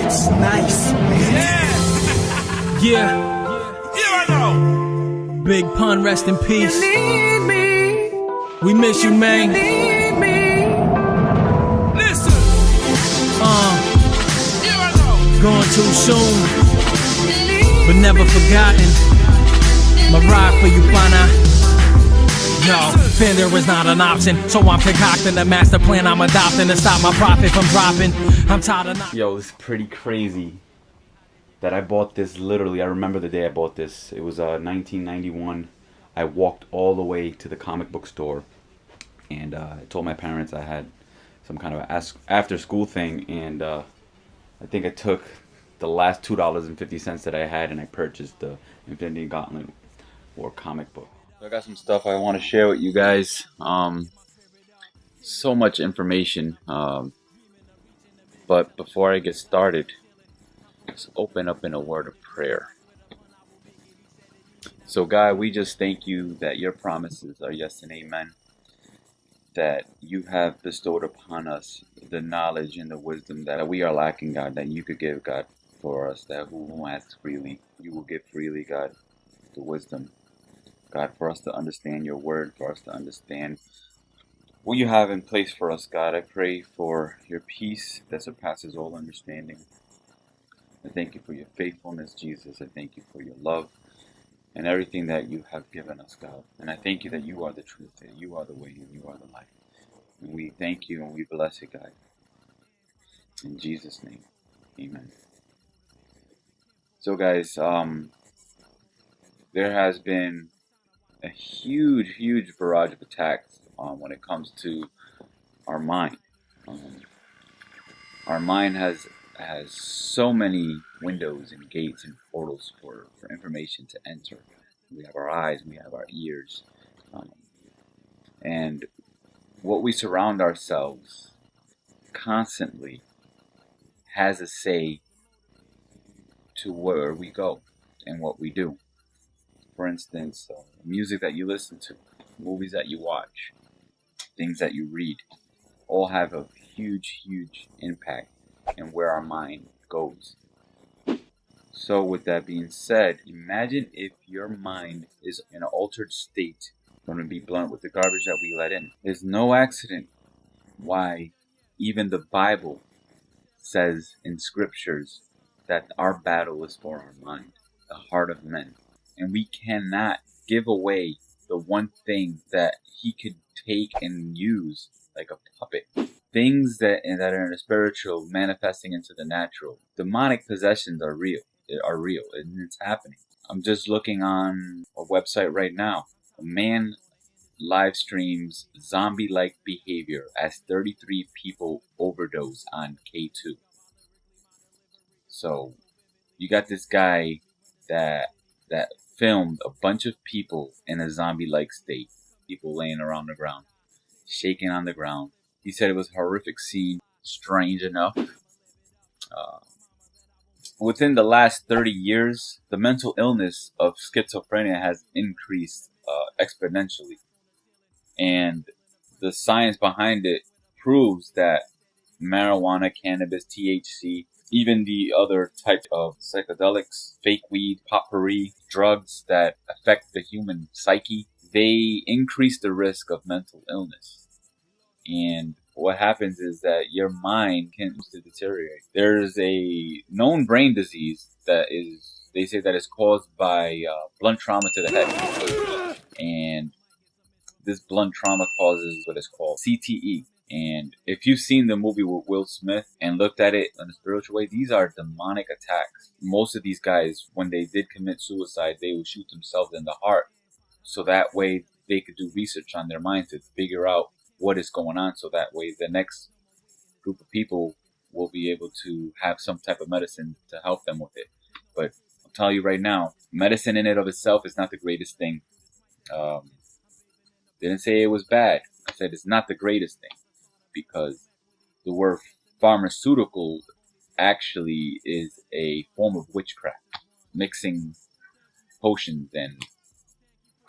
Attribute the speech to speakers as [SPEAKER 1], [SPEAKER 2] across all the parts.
[SPEAKER 1] It's nice, man.
[SPEAKER 2] Yeah.
[SPEAKER 3] Here I know.
[SPEAKER 2] Big pun, rest in peace.
[SPEAKER 1] You need me.
[SPEAKER 2] We miss you, man.
[SPEAKER 1] Need me.
[SPEAKER 3] Listen. Here I know.
[SPEAKER 2] Gone too soon, but never forgotten. My ride for you, Pana. Yo, failure is not an option, so I'm concocting the master plan I'm adopting to stop my profit from dropping. I'm tired of not.
[SPEAKER 4] Yo, it's pretty crazy that I bought this literally. I remember the day I bought this. It was 1991. I walked all the way to the comic book store, and I told my parents I had some kind of after school thing, and I think I took the last $2.50 that I had and I purchased the Infinity Gauntlet War comic book. So I got some stuff I want to share with you guys. So much information. But before I get started, let's open up in a word of prayer. So God, we just thank you that your promises are yes and amen. That you have bestowed upon us the knowledge and the wisdom that we are lacking, God, that you could give, God, for us. That who asks freely, you will give freely, God, the wisdom. God, for us to understand your word, for us to understand what you have in place for us, God. I pray for your peace that surpasses all understanding. I thank you for your faithfulness, Jesus. I thank you for your love and everything that you have given us, God. And I thank you that you are the truth, that you are the way, and you are the life. And we thank you and we bless you, God. In Jesus' name, amen. So, guys, there has been a huge barrage of attacks when it comes to our mind. Our mind has so many windows and gates and portals for information to enter. We have our eyes, we have our ears, and what we surround ourselves constantly has a say to where we go and what we do. For instance, music that you listen to, movies that you watch, things that you read, all have a huge impact in where our mind goes. So with that being said, imagine if your mind is in an altered state. I'm going to be blunt with the garbage that we let in. There's no accident why even the Bible says in scriptures that our battle is for our mind, the heart of men. And we cannot give away the one thing that he could take and use like a puppet. Things that are in the spiritual manifesting into the natural. Demonic possessions are real, and it's happening. I'm just looking on a website right now. A man live streams zombie-like behavior as 33 people overdose on K2. So you got this guy that filmed a bunch of people in a zombie-like state. People laying around the ground, shaking on the ground. He said it was a horrific scene, strange enough. Within the last 30 years, the mental illness of schizophrenia has increased exponentially. And the science behind it proves that marijuana, cannabis, THC, even the other types of psychedelics, fake weed, potpourri, drugs that affect the human psyche, they increase the risk of mental illness. And what happens is that your mind can deteriorate. There's a known brain disease that they say that is caused by blunt trauma to the head. And this blunt trauma causes what is called CTE. And if you've seen the movie with Will Smith and looked at it in a spiritual way, these are demonic attacks. Most of these guys, when they did commit suicide, they would shoot themselves in the heart. So that way they could do research on their mind to figure out what is going on. So that way the next group of people will be able to have some type of medicine to help them with it. But I'll tell you right now, medicine in and of itself is not the greatest thing. Didn't say it was bad. I said it's not the greatest thing. Because the word pharmaceutical actually is a form of witchcraft, mixing potions and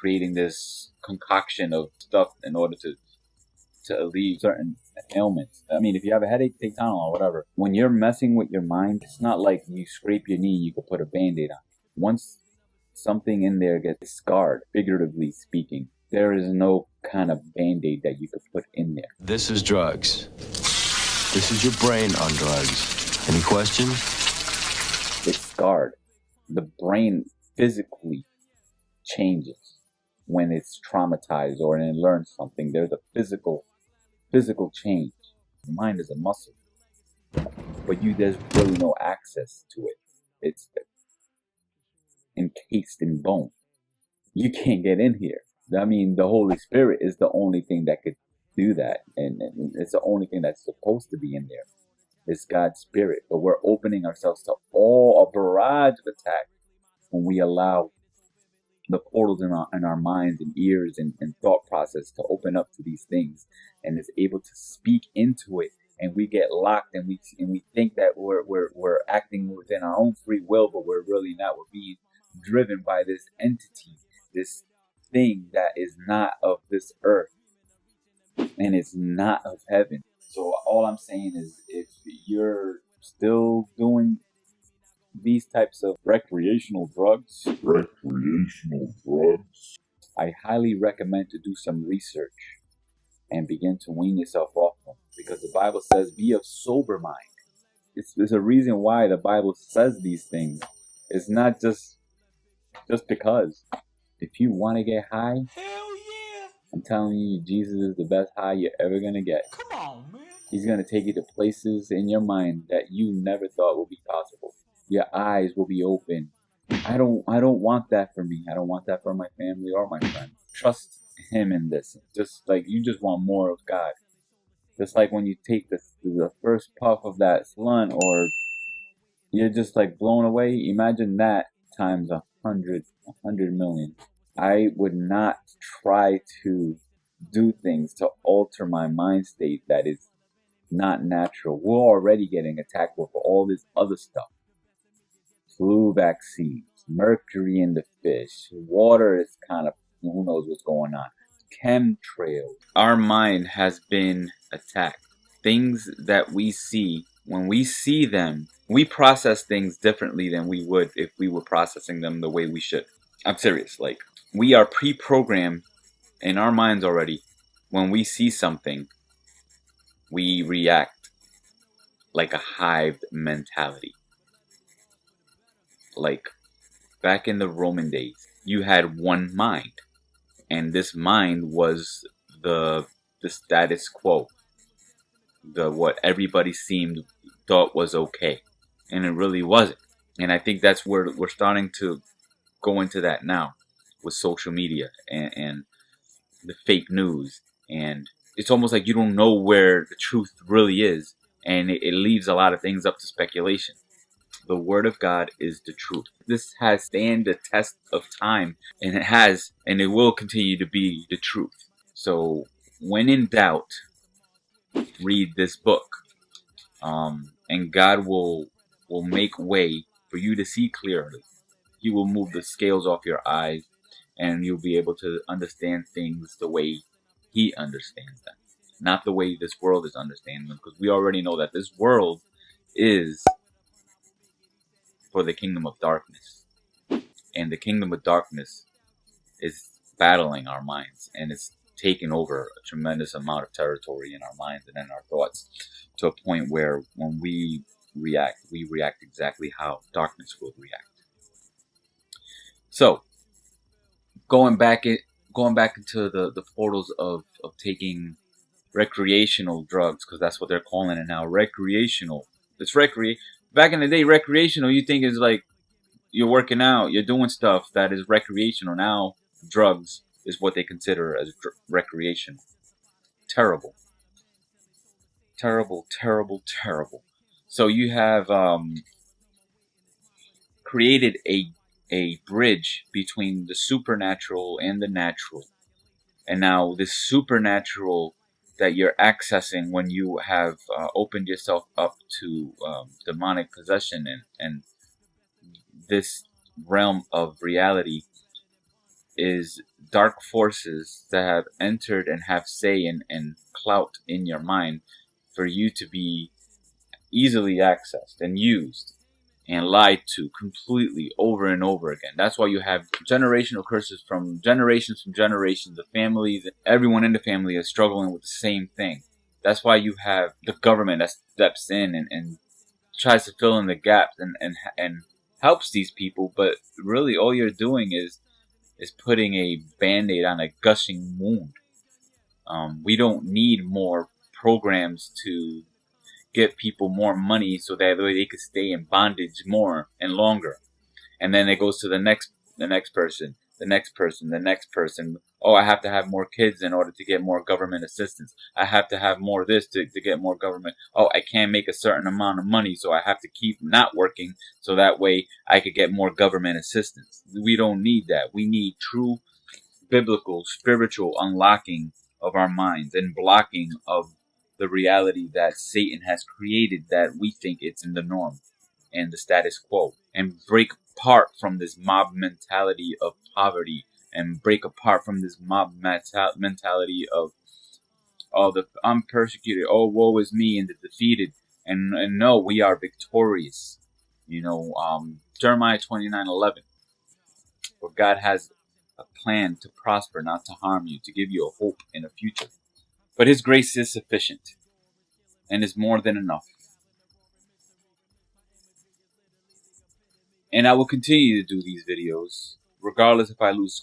[SPEAKER 4] creating this concoction of stuff in order to alleviate certain ailments. I mean, if you have a headache, take Tylenol or whatever. When you're messing with your mind, it's not like you scrape your knee, you can put a Band-Aid on. Once something in there gets scarred, figuratively speaking, there is no kind of Band-Aid that you could put in there.
[SPEAKER 5] This is drugs. This is your brain on drugs. Any questions?
[SPEAKER 4] It's scarred. The brain physically changes when it's traumatized or when it learns something. There's a physical change. The mind is a muscle, but there's really no access to it. It's encased in bone. You can't get in here. I mean, the Holy Spirit is the only thing that could do that, and it's the only thing that's supposed to be in there. It's God's Spirit, but we're opening ourselves to a barrage of attack when we allow the portals in our minds and ears and thought process to open up to these things, and is able to speak into it, and we get locked, and we think that we're acting within our own free will, but we're really not. We're being driven by this entity, this thing that is not of this earth and it's not of heaven. So all I'm saying is, if you're still doing these types of recreational drugs, I highly recommend to do some research and begin to wean yourself off them, because the Bible says, be of sober mind. There's a reason why the Bible says these things. It's not just because. If you want to get high,
[SPEAKER 3] Hell yeah.
[SPEAKER 4] I'm telling you, Jesus is the best high you're ever going to get.
[SPEAKER 3] Come on, man.
[SPEAKER 4] He's going to take you to places in your mind that you never thought would be possible. Your eyes will be open. I don't want that for me. I don't want that for my family or my friends. Trust him in this. Just like you just want more of God. Just like when you take the first puff of that blunt, or you're just like blown away. Imagine that times 100 million. I would not try to do things to alter my mind state that is not natural. We're already getting attacked with all this other stuff. Flu vaccines, mercury in the fish, water is kind of, who knows what's going on. Chemtrails. Our mind has been attacked. Things that we see, when we see them, we process things differently than we would if we were processing them the way we should. I'm serious. Like, we are pre-programmed in our minds already. When we see something, we react like a hived mentality. Like, back in the Roman days, you had one mind, and this mind was the status quo, what everybody thought was okay, and it really wasn't. And I think that's where we're starting to go into that now with social media and the fake news, and it's almost like you don't know where the truth really is, and it leaves a lot of things up to speculation. The Word of God is the truth. This has stand the test of time, and it has, and it will continue to be the truth. So when in doubt, read this book, and God will make way for you to see clearly. He will move the scales off your eyes, and you'll be able to understand things the way He understands them, not the way this world is understanding them, because we already know that this world is for the kingdom of darkness, and the kingdom of darkness is battling our minds, and it's taken over a tremendous amount of territory in our minds and in our thoughts, to a point where when we react exactly how darkness will react. So, going back into the portals of taking recreational drugs, because that's what they're calling it now, recreational. It's back in the day, recreational, you think is like you're working out, you're doing stuff that is recreational. Now, drugs is what they consider as recreational. Terrible. Terrible, terrible, terrible. So you have created a bridge between the supernatural and the natural. And now this supernatural that you're accessing when you have opened yourself up to demonic possession and this realm of reality is dark forces that have entered and have say and clout in your mind for you to be easily accessed and used and lied to completely over and over again. That's why you have generational curses from generations. The families, everyone in the family is struggling with the same thing. That's why you have the government that steps in and tries to fill in the gaps and helps these people. But really all you're doing is putting a band-aid on a gushing wound. We don't need more programs to get people more money so that way they could stay in bondage more and longer. And then it goes to the next person, the next person, the next person. Oh, I have to have more kids in order to get more government assistance. I have to have more this to get more government. Oh, I can't make a certain amount of money, so I have to keep not working so that way I could get more government assistance. We don't need that. We need true biblical, spiritual unlocking of our minds and blocking of the reality that Satan has created, that we think it's in the norm and the status quo, and break apart from this mob mentality of poverty, and break apart from this mob mentality of, oh, I'm persecuted, oh, woe is me, and the defeated, and no, we are victorious. You know, Jeremiah 29:11, where God has a plan to prosper, not to harm you, to give you a hope in a future. But His grace is sufficient and is more than enough. And I will continue to do these videos, regardless if I lose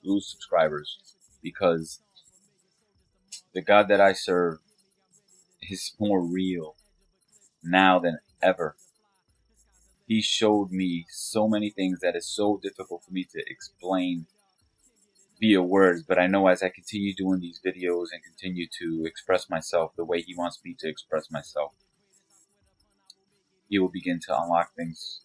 [SPEAKER 4] subscribers, because the God that I serve is more real now than ever. He showed me so many things that is so difficult for me to explain via words, but I know as I continue doing these videos and continue to express myself the way He wants me to express myself, He will begin to unlock things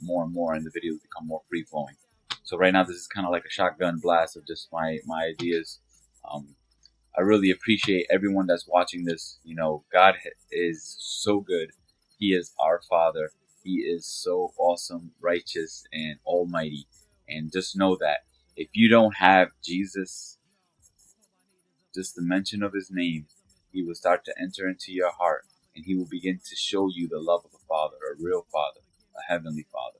[SPEAKER 4] more and more, and the videos become more free-flowing. So right now this is kind of like a shotgun blast of just my ideas. I really appreciate everyone that's watching this. You know, God is so good. He is our Father. He is so awesome, righteous, and almighty. And just know that if you don't have Jesus, just the mention of His name, He will start to enter into your heart, and He will begin to show you the love of a Father, a real Father, a Heavenly Father.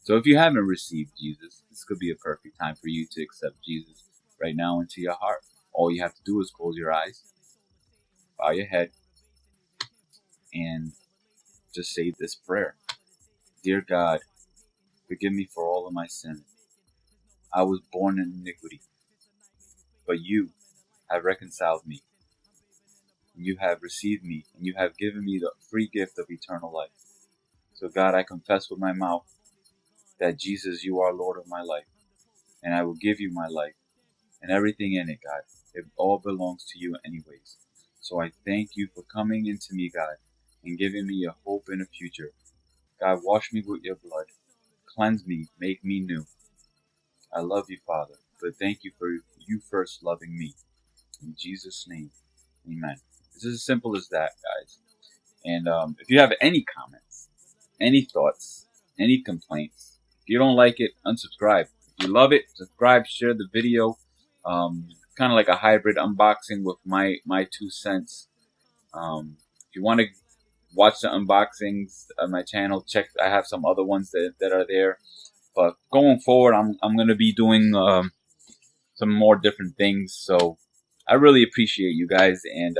[SPEAKER 4] So if you haven't received Jesus, this could be a perfect time for you to accept Jesus right now into your heart. All you have to do is close your eyes, bow your head, and just say this prayer. Dear God, forgive me for all of my sins. I was born in iniquity, but You have reconciled me. You have received me, and You have given me the free gift of eternal life. So God, I confess with my mouth that Jesus, You are Lord of my life, and I will give You my life and everything in it, God. It all belongs to You anyways. So I thank You for coming into me, God, and giving me a hope and a future. God, wash me with Your blood. Cleanse me, make me new. I love You, Father, but thank You for You first loving me. In Jesus' name, amen. It's as simple as that, guys. And if you have any comments, any thoughts, any complaints, if you don't like it, unsubscribe. If you love it, subscribe, share the video. Kind of like a hybrid unboxing with my 2 cents. If you want to watch the unboxings on my channel, check. I have some other ones that are there. But going forward, I'm going to be doing some more different things. So I really appreciate you guys, and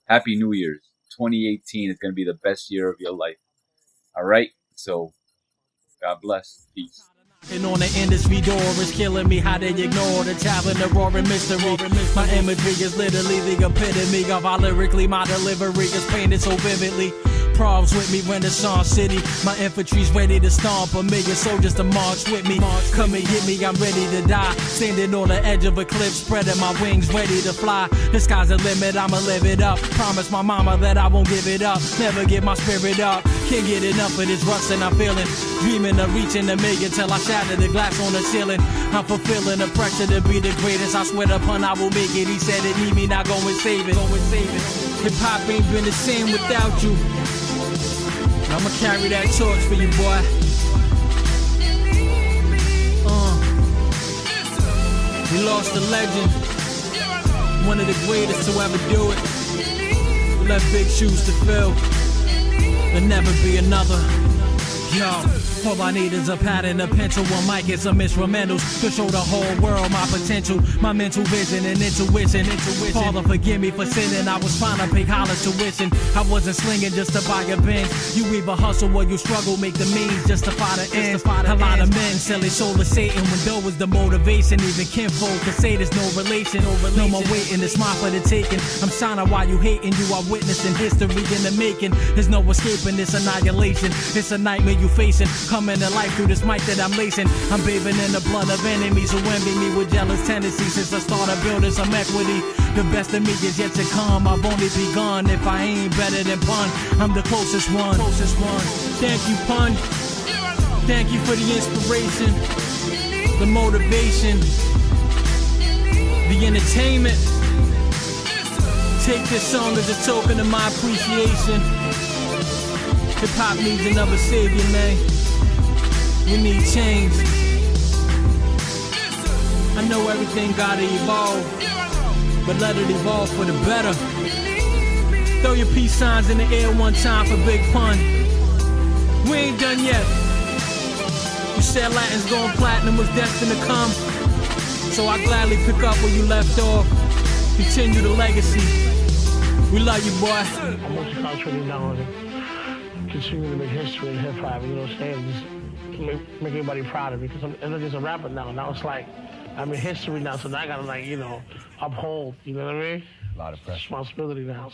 [SPEAKER 4] Happy New Year's. 2018 is going to be the best year of your life. All right? So God bless. Peace.
[SPEAKER 2] And on the industry door is killing me. How they ignore the talent, the roaring mystery. My imagery is literally the epitome of how lyrically my delivery is painted so vividly. Problems with me, Renaissance City. My infantry's ready to stomp a million soldiers to march with me. Come and get me, I'm ready to die. Standing on the edge of a cliff, spreading my wings, ready to fly. The sky's the limit, I'ma live it up. Promise my mama that I won't give it up. Never give my spirit up. Can't get enough of this rust and I'm feeling. Dreaming of reaching a million till I shatter the glass on the ceiling. I'm fulfilling the pressure to be the greatest. I swear upon I will make it. He said it, need me, now go and save it. Hip hop ain't been the same without you. I'ma carry that torch for you, boy. We lost a legend, one of the greatest to ever do it. We left big shoes to fill, there'll never be another. Yo, all I need is a pad and a pencil, one mic and some instrumentals to show the whole world my potential, my mental vision and intuition. Father, forgive me for sinning. I was trying to pay college tuition. I wasn't slinging just to buy a Benz. You either hustle or you struggle, make the means justify the ends. A lot of men sell their soul to Satan when dough was the motivation. Even kinfolk could say there's no relation. No more waiting, it's mine for the taking. I'm shining while you hating. You are witnessing history in the making. There's no escaping this annihilation. It's a nightmare you facing. Coming to life through this mic that I'm lacing. I'm bathing in the blood of enemies who envy me with jealous tendencies. Since I started building some equity, the best of me is yet to come. I've only begun. If I ain't better than Pun, I'm the closest one. Thank you, Pun. Thank you for the inspiration, the motivation, the entertainment. Take this song as a token of my appreciation. Hip-hop needs another savior, man. We need change. I know everything gotta evolve, but let it evolve for the better. Throw your peace signs in the air one time for Big Pun. We ain't done yet. You said Latin's going platinum was destined to come, so I gladly pick up where you left off. Continue the legacy. We love you, boy.
[SPEAKER 6] I'm multiculturally known. Continue to make history in hip-hop, you know what I'm saying? Just make everybody proud of me, because I'm not just a rapper now. Now it's like, I'm in history now, so now I gotta, like, you know, uphold, you know what I mean?
[SPEAKER 5] A lot of pressure.
[SPEAKER 6] Responsibility now.